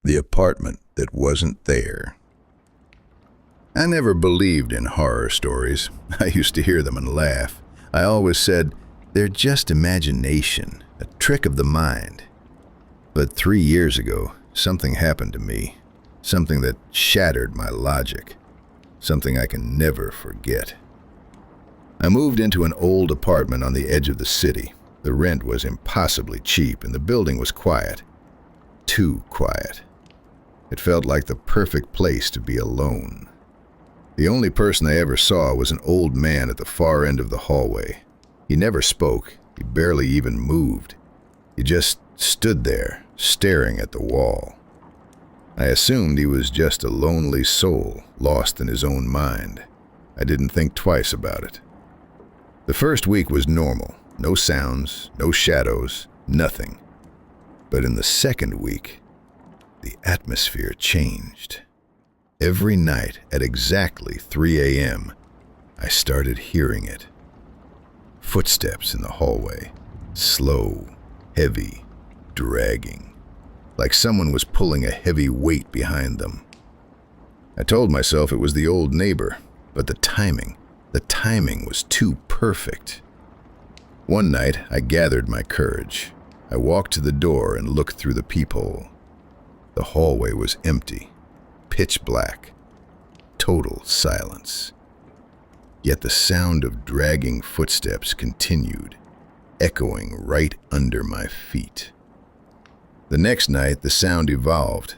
The apartment that wasn't there. I never believed in horror stories. I used to hear them and laugh. I always said, they're just imagination, a trick of the mind. But 3 years ago, something happened to me. Something that shattered my logic. Something I can never forget. I moved into an old apartment on the edge of the city. The rent was impossibly cheap and the building was quiet. Too quiet. It felt like the perfect place to be alone. The only person I ever saw was an old man at the far end of the hallway. He never spoke. He barely even moved. He just stood there, staring at the wall. I assumed he was just a lonely soul, lost in his own mind. I didn't think twice about it. The first week was normal. No sounds, no shadows, nothing. But in the second week, the atmosphere changed. Every night at exactly 3 a.m., I started hearing it. Footsteps in the hallway, slow, heavy, dragging, like someone was pulling a heavy weight behind them. I told myself it was the old neighbor, but the timing was too perfect. One night, I gathered my courage. I walked to the door and looked through the peephole. The hallway was empty, pitch black, total silence. Yet the sound of dragging footsteps continued, echoing right under my feet. The next night, the sound evolved.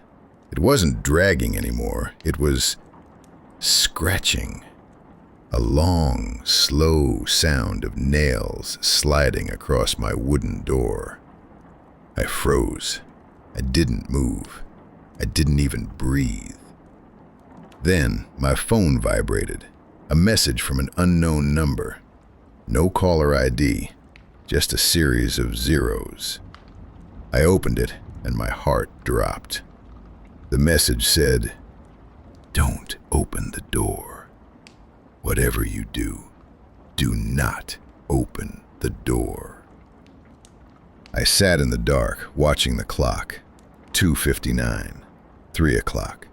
It wasn't dragging anymore, it was scratching. A long, slow sound of nails sliding across my wooden door. I froze. I didn't move. I didn't even breathe. Then my phone vibrated. A message from an unknown number. No caller ID, just a series of zeros. I opened it and my heart dropped. The message said, "Don't open the door. Whatever you do, do not open the door." I sat in the dark, watching the clock. 2:59, 3 o'clock.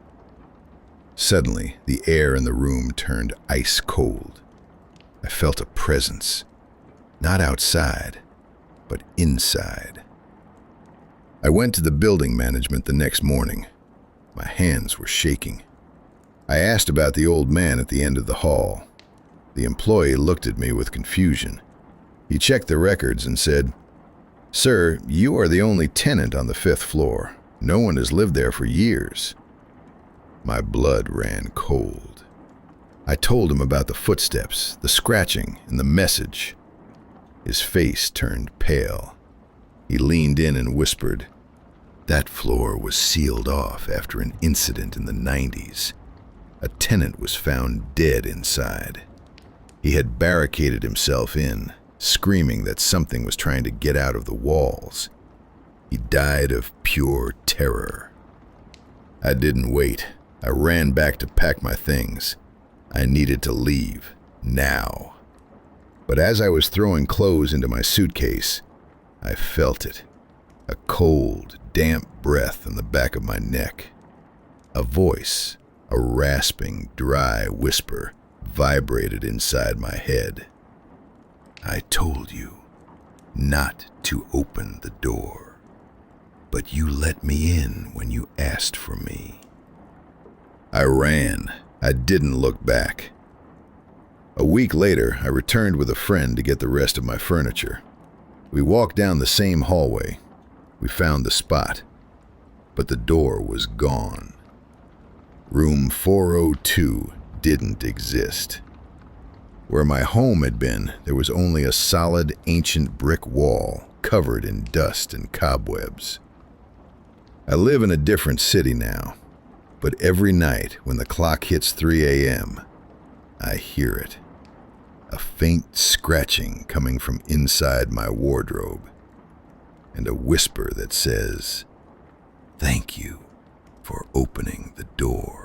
Suddenly, the air in the room turned ice cold. I felt a presence, not outside, but inside. I went to the building management the next morning. My hands were shaking. I asked about the old man at the end of the hall. The employee looked at me with confusion. He checked the records and said, "Sir, you are the only tenant on the 5th floor. No one has lived there for years." My blood ran cold. I told him about the footsteps, the scratching, and the message. His face turned pale. He leaned in and whispered, "That floor was sealed off after an incident in the 90s. A tenant was found dead inside. He had barricaded himself in, screaming that something was trying to get out of the walls. He died of pure terror." I didn't wait. I ran back to pack my things. I needed to leave, now. But as I was throwing clothes into my suitcase, I felt it. A cold, damp breath in the back of my neck. A voice, a rasping, dry whisper, vibrated inside my head. "I told you not to open the door, but you let me in when you asked for me." I ran. I didn't look back. A week later, I returned with a friend to get the rest of my furniture. We walked down the same hallway. We found the spot, but the door was gone. Room 402 didn't exist. Where my home had been, there was only a solid, ancient brick wall covered in dust and cobwebs. I live in a different city now, but every night when the clock hits 3 a.m., I hear it. A faint scratching coming from inside my wardrobe, and a whisper that says, "Thank you for opening the door."